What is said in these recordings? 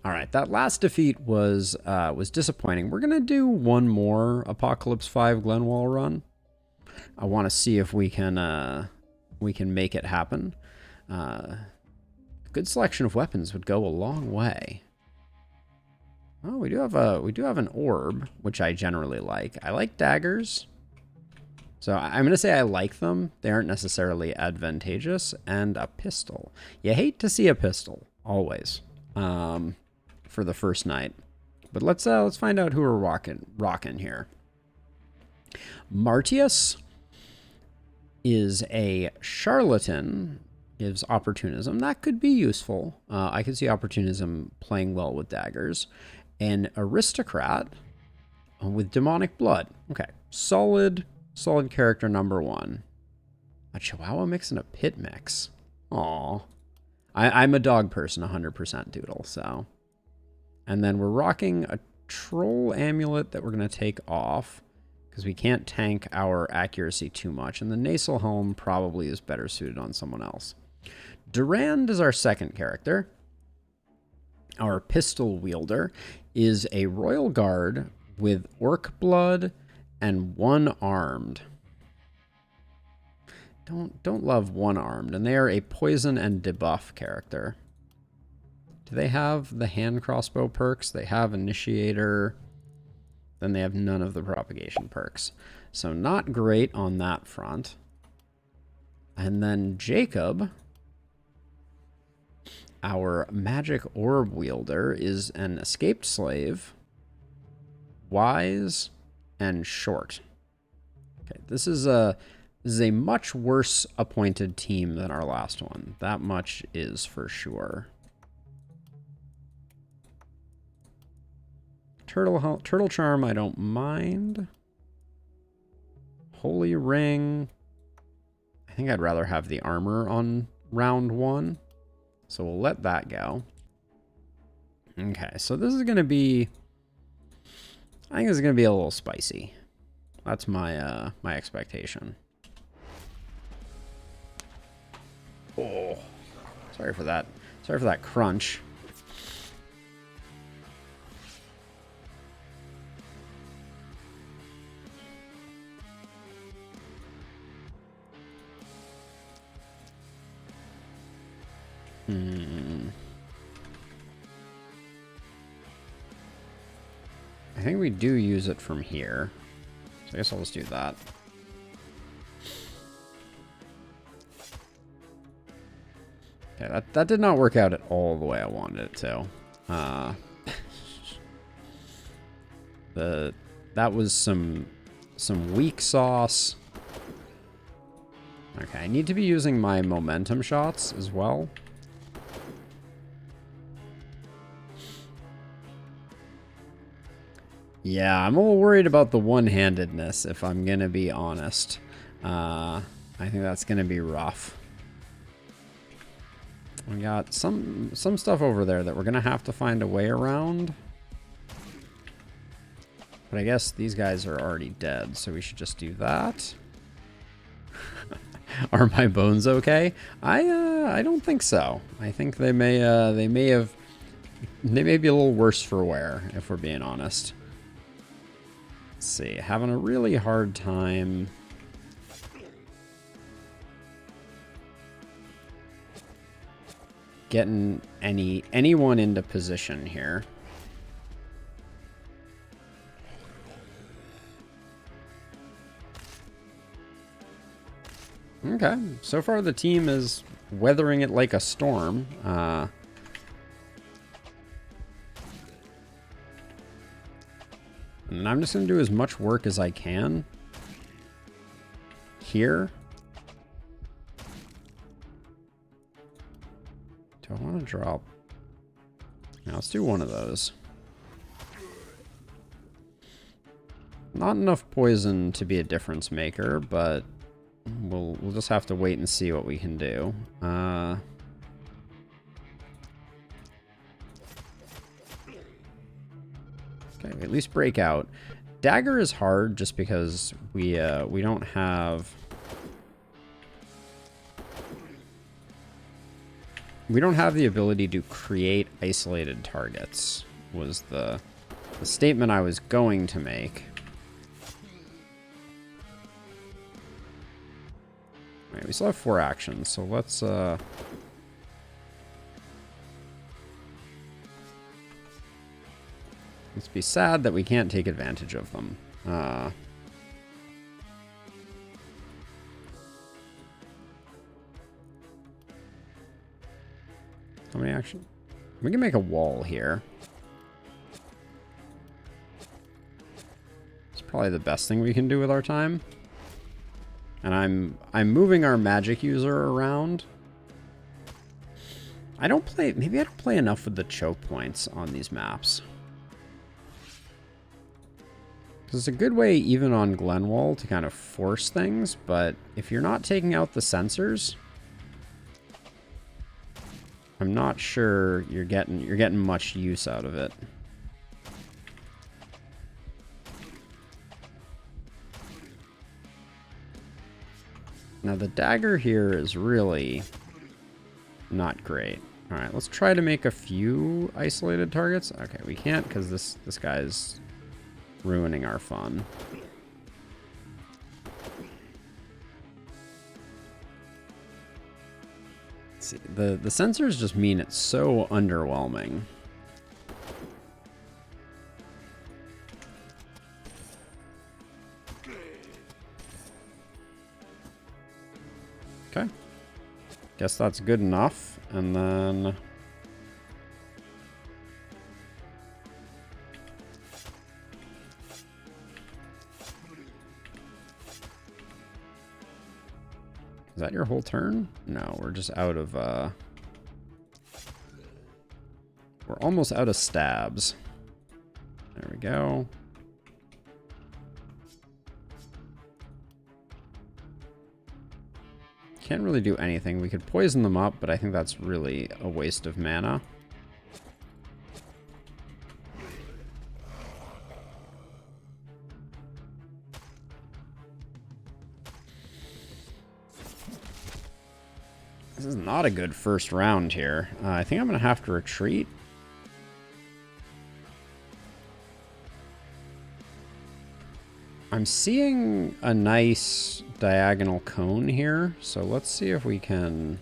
All right, that last defeat was disappointing. We're gonna do one more Apocalypse 5 Glenwall run. I want to see if we can make it happen. A good selection of weapons would go a long way. Oh, we do have an orb, which I generally like. I like daggers. So I'm going to say I like them. They aren't necessarily advantageous. And a pistol. You hate to see a pistol, always, for the first night. But let's find out who we're rocking here. Martius is a charlatan, gives opportunism. That could be useful. I could see opportunism playing well with daggers. An aristocrat with demonic blood. Okay, solid character number 1. A Chihuahua mix and a pit mix. Aw. I'm a dog person, 100% Doodle, so. And then we're rocking a troll amulet that we're going to take off because we can't tank our accuracy too much. And the nasal helm probably is better suited on someone else. Durand is our second character. Our pistol wielder is a royal guard with orc blood and one-armed. Don't love one-armed, and they are a poison and debuff character. Do they have the hand crossbow perks? They have initiator. Then they have none of the propagation perks. So not great on that front. And then Jacob, our magic orb wielder, is an escaped slave, wise, and short. Okay, this is a much worse appointed team than our last one. That much is for sure. Turtle charm, I don't mind. Holy ring. I think I'd rather have the armor on round 1. So we'll let that go. Okay, so this is going to be... I think this is going to be a little spicy. That's my my expectation. Oh, sorry for that. Sorry for that crunch. I think we do use it from here. So I guess I'll just do that. Okay, that did not work out at all the way I wanted it to. That was some weak sauce. Okay, I need to be using my momentum shots as well. Yeah, I'm a little worried about the one-handedness, if I'm gonna be honest. I think that's gonna be rough. We got some stuff over there that we're gonna have to find a way around. But I guess these guys are already dead, so we should just do that. Are my bones okay? I don't think so. I think they may be a little worse for wear, if we're being honest. Let's see, having a really hard time getting anyone into position here. Okay, so far the team is weathering it like a storm. And I'm just going to do as much work as I can here. Do I want to drop? Now let's do one of those. Not enough poison to be a difference maker, but we'll just have to wait and see what we can do. Okay, we at least break out. Dagger is hard just because we don't have We don't have the ability to create isolated targets, was the statement I was going to make. Alright, we still have 4 actions, so let's be sad that we can't take advantage of them. How many actions? We can make a wall here. It's probably the best thing we can do with our time. And I'm moving our magic user around. Maybe I don't play enough with the choke points on these maps. Because it's a good way, even on Glenwall, to kind of force things, but if you're not taking out the sensors, I'm not sure you're getting much use out of it. Now the dagger here is really not great. All right, let's try to make a few isolated targets. Okay, we can't because this guy's ruining our fun. See, the sensors just mean it's so underwhelming. Okay. Guess that's good enough. And then is that your whole turn? No, we're just out of, we're almost out of stabs. There we go. Can't really do anything. We could poison them up, but I think that's really a waste of mana. This is not a good first round here. I think I'm going to have to retreat. I'm seeing a nice diagonal cone here, so let's see if we can...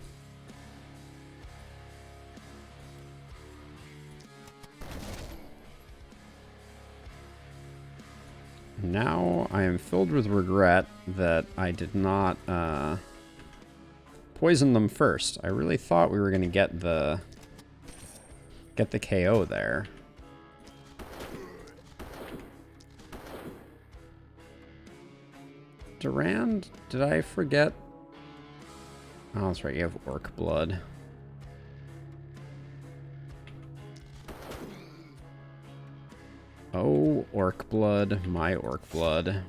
Now I am filled with regret that I did not poison them first. I really thought we were going to get the KO there. Durand, did I forget? Oh, that's right, you have orc blood. Oh, orc blood, my orc blood.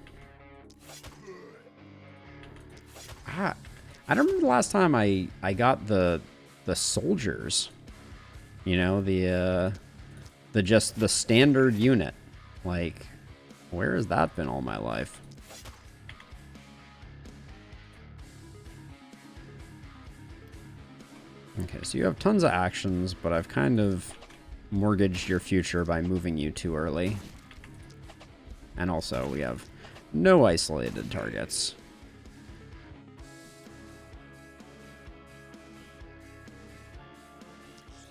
Ah, I don't remember the last time I got the soldiers. You know, the standard unit. Like, where has that been all my life? Okay, so you have tons of actions, but I've kind of mortgaged your future by moving you too early. And also, we have no isolated targets.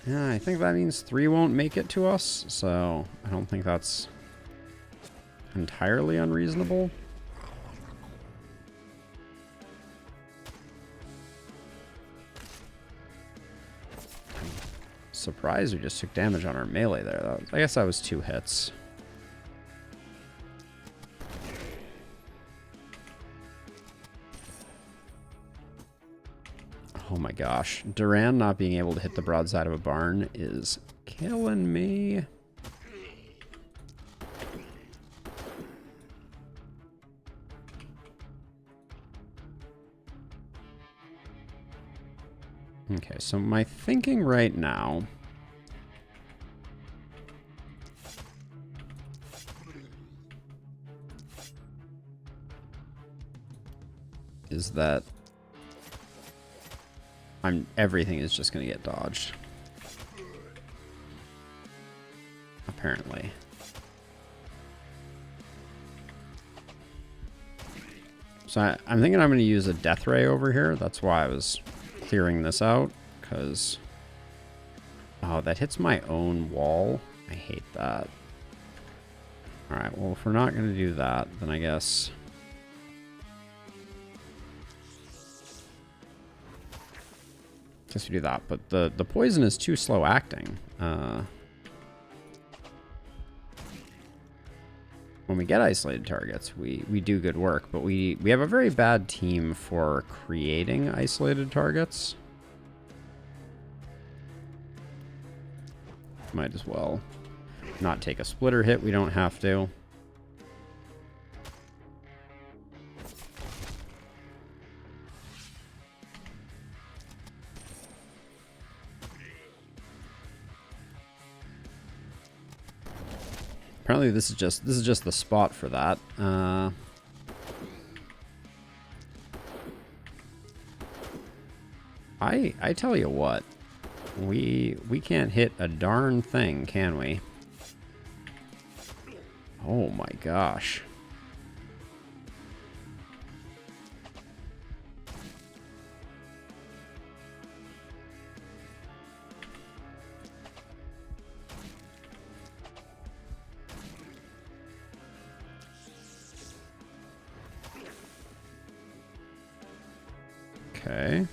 Yeah, I think that means 3 won't make it to us, so I don't think that's entirely unreasonable. Surprised we just took damage on our melee there. I guess that was 2 hits. Oh my gosh. Durand not being able to hit the broadside of a barn is killing me. Okay, so my thinking right now is that Everything is just gonna get dodged. Apparently. So I'm thinking I'm gonna use a death ray over here. That's why I was clearing this out, because oh, that hits my own wall. I hate that. Alright, well, if we're not going to do that, then I guess we do that. But the poison is too slow acting. When we get isolated targets, we do good work, but we have a very bad team for creating isolated targets. Might as well not take a splitter hit. We don't have to. Apparently this is just the spot for that. I tell you what. We can't hit a darn thing, can we? Oh my gosh. Okay.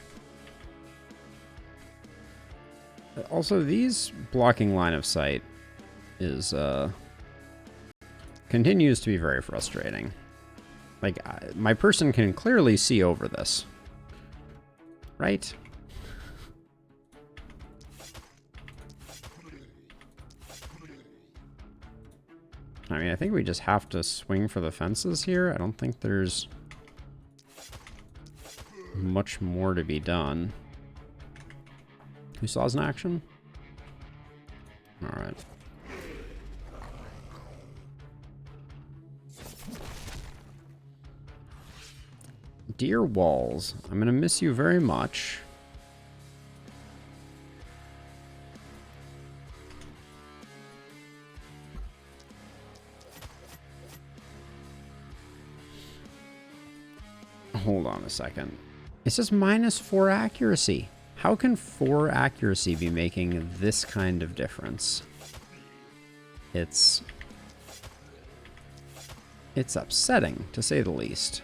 Also, these blocking line of sight is continues to be very frustrating. Like, my person can clearly see over this. Right? I mean, I think we just have to swing for the fences here. I don't think there's much more to be done. Who saws an action? Alright. Dear walls, I'm gonna miss you very much. Hold on a second. It says -4 accuracy. How can 4 accuracy be making this kind of difference? It's upsetting, to say the least.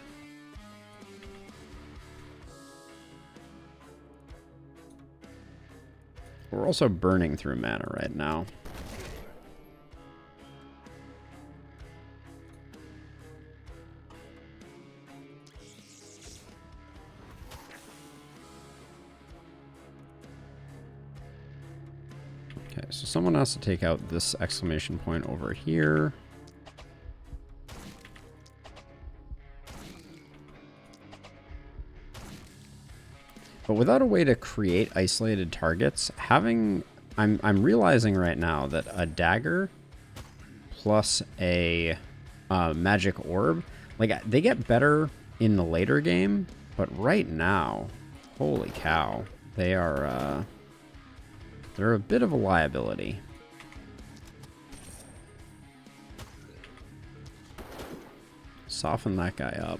We're also burning through mana right now. Okay, so someone has to take out this exclamation point over here. But without a way to create isolated targets, I'm realizing right now that a dagger plus a magic orb, like, they get better in the later game, but right now, holy cow, they are they're a bit of a liability. Soften that guy up.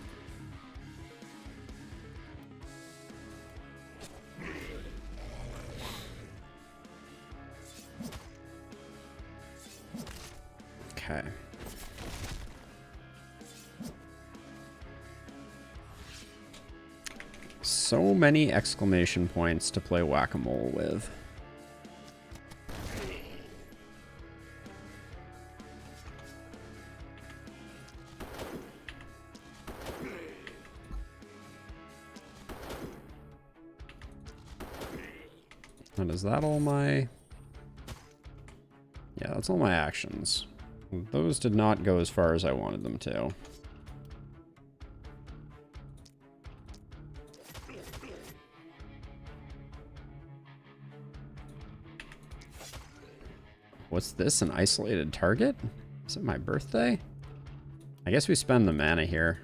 Okay. So many exclamation points to play whack-a-mole with. And is that all my... Yeah, that's all my actions. Those did not go as far as I wanted them to. What's this, an isolated target? Is it my birthday? I guess we spend the mana here.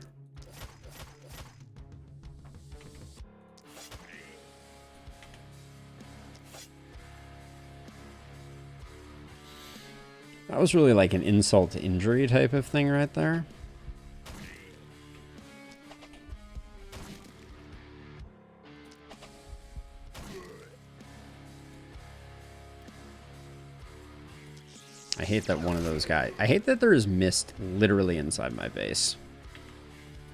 That was really like an insult to injury type of thing right there. I hate that one of those guys. I hate that there is mist literally inside my base.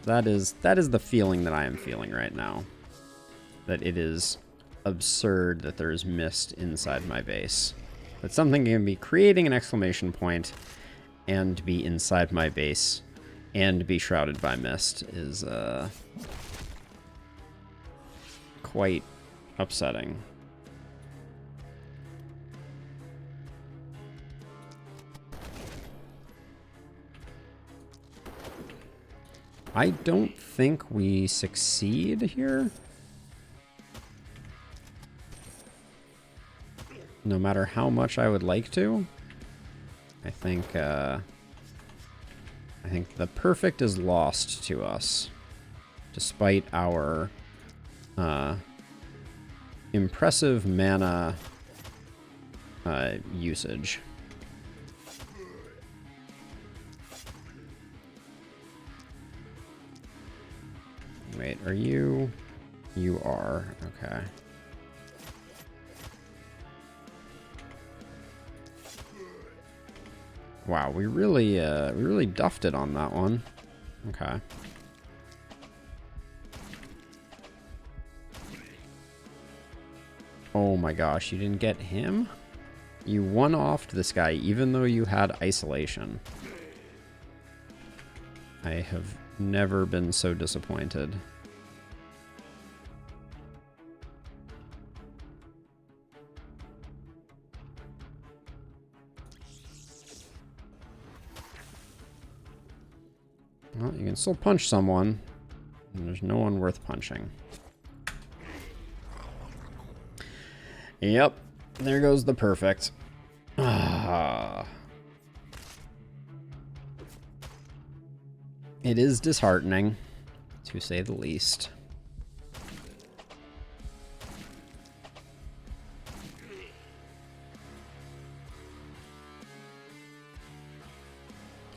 That is the feeling that I am feeling right now. That it is absurd that there is mist inside my base. That something can be creating an exclamation point and be inside my base and be shrouded by mist is quite upsetting. I don't think we succeed here. No matter how much I would like to. I think the perfect is lost to us. Despite our impressive mana usage. Wait, are you? You are. Okay. Wow, we really duffed it on that one. Okay. Oh my gosh, you didn't get him? You one-offed this guy even though you had isolation. I have never been so disappointed. Well, you can still punch someone, and there's no one worth punching. Yep, there goes the perfect. Ah. It is disheartening, to say the least.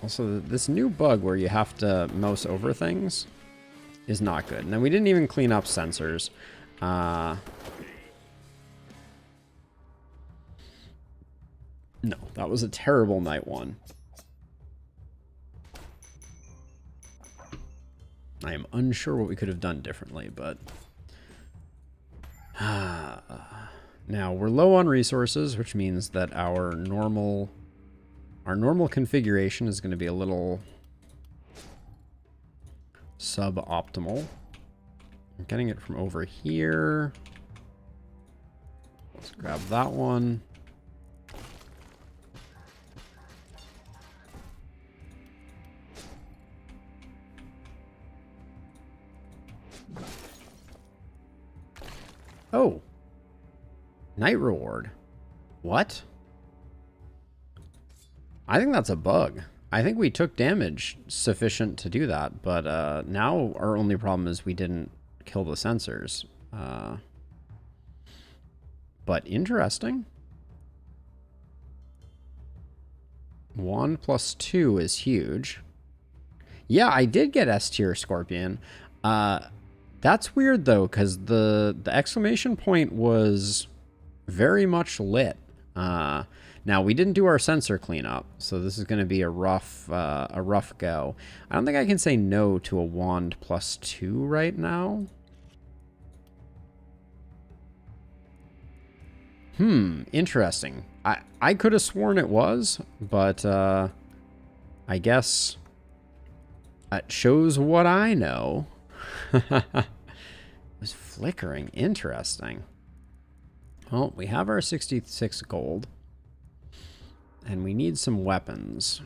Also, this new bug where you have to mouse over things is not good. And then we didn't even clean up sensors. No, that was a terrible night one. I am unsure what we could have done differently, but... Now, we're low on resources, which means that our normal configuration is going to be a little suboptimal. I'm getting it from over here. Let's grab that one. Oh. Night reward. What? I think that's a bug. I think we took damage sufficient to do that, but now our only problem is we didn't kill the sensors. But interesting. 1 + 2 is huge. Yeah, I did get S tier Scorpion. That's weird though, because the exclamation point was very much lit. Now we didn't do our sensor cleanup, so this is going to be a rough go. I don't think I can say no to a wand +2 right now. Interesting. I could have sworn it was, but I guess it shows what I know. It was flickering. Interesting. Well, we have our 66 gold. And we need some weapons.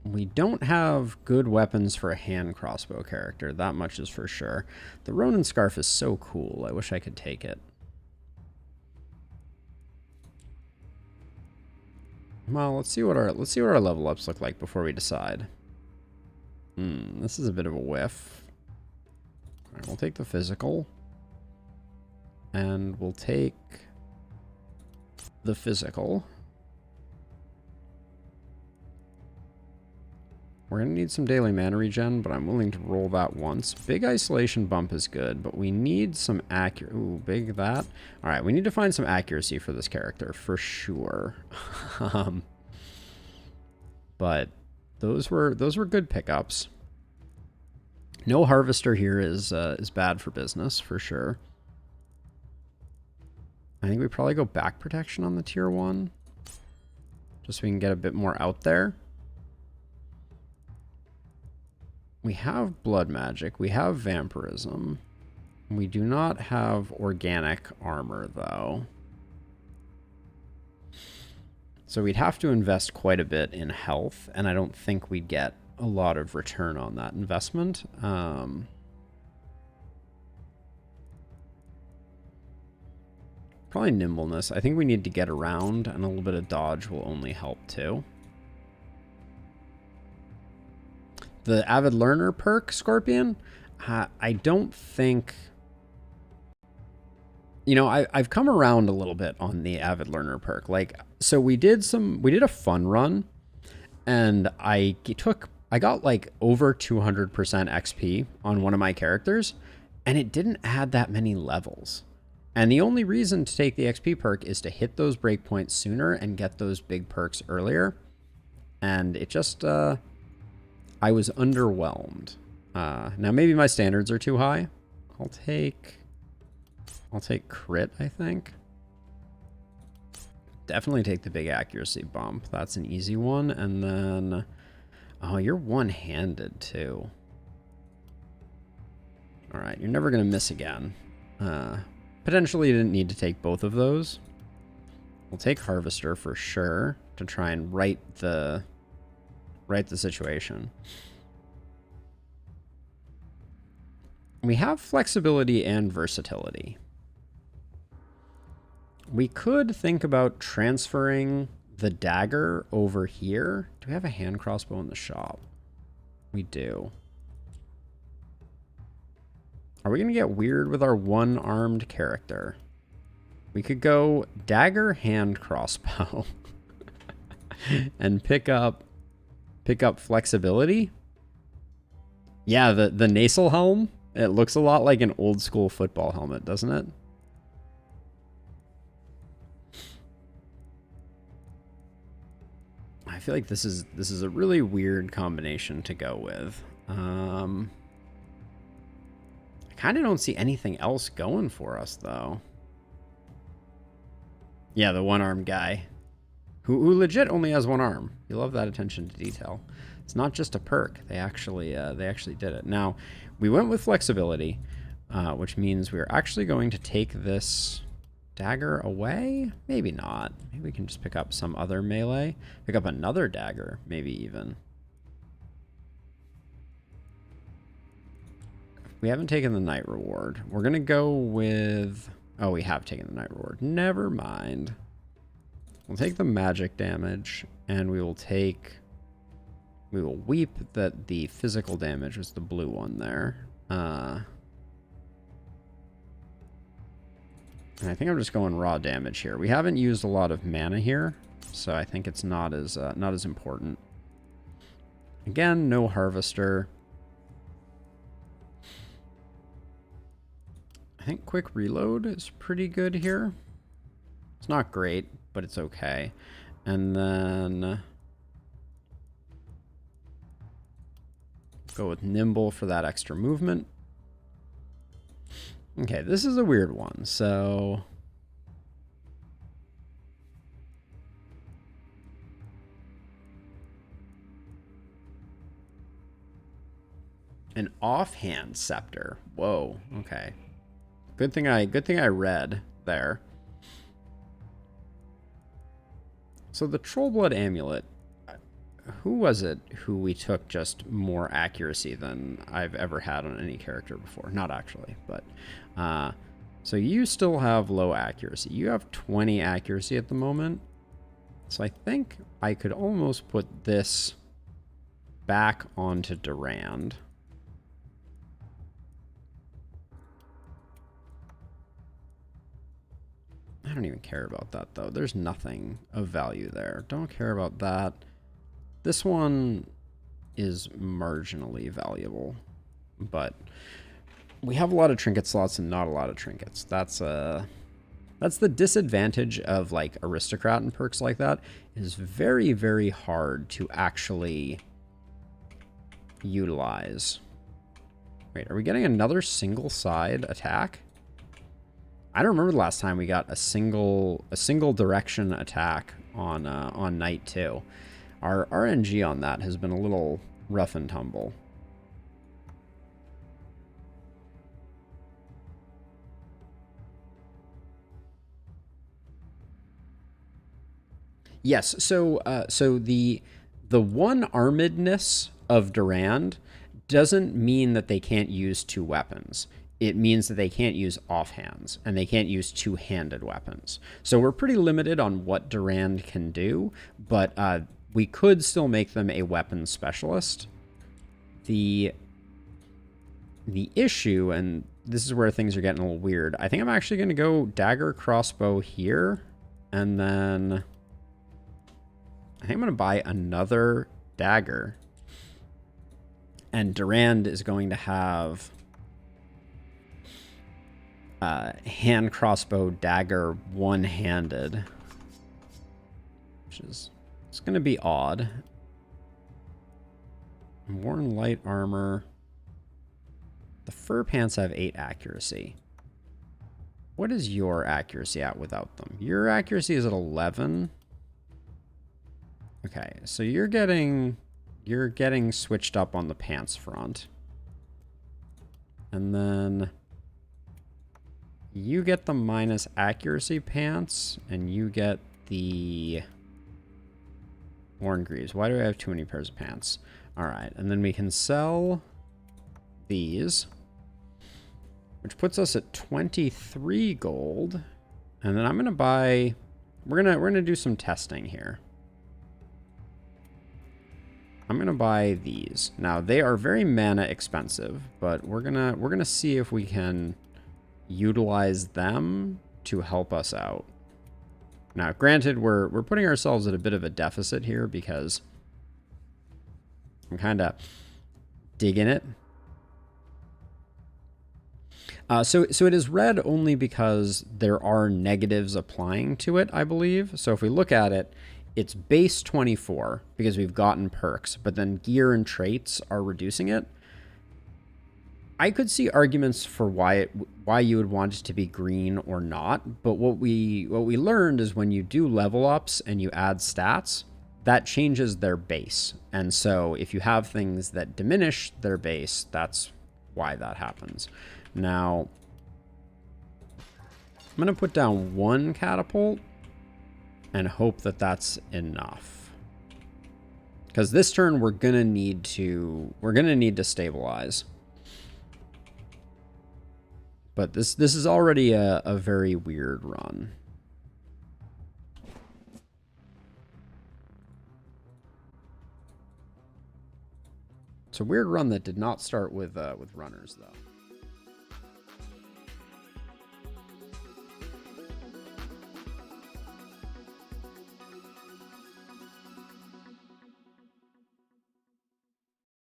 We don't have good weapons for a hand crossbow character. That much is for sure. The Ronin scarf is so cool. I wish I could take it. Well, let's see what our level ups look like before we decide. This is a bit of a whiff. All right, we'll take the physical. And we'll take the physical. We're going to need some daily mana regen, but I'm willing to roll that once. Big isolation bump is good, but we need some accuracy. Ooh, big that. All right, we need to find some accuracy for this character, for sure. But those were good pickups. No Harvester here is bad for business, for sure. I think we probably go back protection on the tier 1. Just so we can get a bit more out there. We have blood magic. We have vampirism. We do not have organic armor, though. So we'd have to invest quite a bit in health, and I don't think we'd get a lot of return on that investment. Probably nimbleness. I think we need to get around, and a little bit of dodge will only help too. The Avid Learner perk, Scorpion, I don't think... You know, I've come around a little bit on the Avid Learner perk. Like, so we did a fun run, and I got like over 200% XP on one of my characters, and it didn't add that many levels. And the only reason to take the XP perk is to hit those breakpoints sooner and get those big perks earlier. And it just, I was underwhelmed. Now maybe my standards are too high. I'll take crit, I think. Definitely take the big accuracy bump. That's an easy one. And then, oh, you're one-handed too. All right, you're never gonna miss again. Potentially you didn't need to take both of those. We'll take Harvester for sure to try and right the situation. We have flexibility and versatility. We could think about transferring the dagger over here. Do we have a hand crossbow in the shop? We do. Are we going to get weird with our one-armed character? We could go dagger, hand crossbow and pick up flexibility. Yeah, the nasal helm, it looks a lot like an old school football helmet, doesn't it? I feel like this is a really weird combination to go with. I kind of don't see anything else going for us, though. Yeah, the one-armed guy. Who legit only has one arm. You love that attention to detail. It's not just a perk. They actually did it. Now, we went with flexibility, which means we're actually going to take this dagger away? Maybe not. Maybe we can just pick up some other melee. Pick up another dagger, maybe even. We haven't taken the night reward. We're going to go with... Oh, we have taken the night reward. Never mind. We'll take the magic damage, and we will weep that the physical damage was the blue one there. And I think I'm just going raw damage here. We haven't used a lot of mana here, so I think it's not as important. Again, no harvester. I think quick reload is pretty good here. It's not great, but it's okay. And then go with nimble for that extra movement. Okay, this is a weird one. So an offhand scepter. Whoa, okay. Good thing I read there. So the Trollblood Amulet, who was it who we took just more accuracy than I've ever had on any character before? Not actually, but so you still have low accuracy. You have 20 accuracy at the moment. So I think I could almost put this back onto Durand. I don't even care about that, though. There's nothing of value there. Don't care about that. This one, is marginally valuable. But we have a lot of trinket slots and not a lot of trinkets. That's the disadvantage of like aristocrat and perks like that. It is very, very hard to actually utilize. Wait, are we getting another single side attack? I don't remember the last time we got a single direction attack on night 2. Our RNG on that has been a little rough and tumble. Yes, so the one-armedness of Durand doesn't mean that they can't use 2 weapons. It means that they can't use offhands, and they can't use 2-handed weapons. So we're pretty limited on what Durand can do, but we could still make them a weapons specialist. The issue, and this is where things are getting a little weird, I think I'm actually going to go dagger crossbow here, and then I think I'm going to buy another dagger. And Durand is going to have hand crossbow dagger one-handed, which is, it's going to be odd. Worn light armor. The fur pants have 8 accuracy. What is your accuracy at without them? Your accuracy is at 11. Okay, so you're getting switched up on the pants front. And then you get the minus accuracy pants, and you get the worn greaves. Why do I have too many pairs of pants? All right, and then we can sell these, which puts us at 23 gold. And then I'm gonna buy. We're gonna do some testing here. I'm gonna buy these. Now they are very mana expensive, but we're gonna see if we can utilize them to help us out. Now, granted, we're putting ourselves at a bit of a deficit here because I'm kind of digging it. So it is red only because there are negatives applying to it, I believe. So if we look at it, it's base 24 because we've gotten perks, but then gear and traits are reducing it. I could see arguments for why you would want it to be green or not, but what we learned is when you do level ups and you add stats, that changes their base. And so if you have things that diminish their base, that's why that happens. Now, I'm going to put down 1 catapult and hope that that's enough. Because this turn we're going to need to stabilize. But this is already a very weird run. It's a weird run that did not start with runners, though.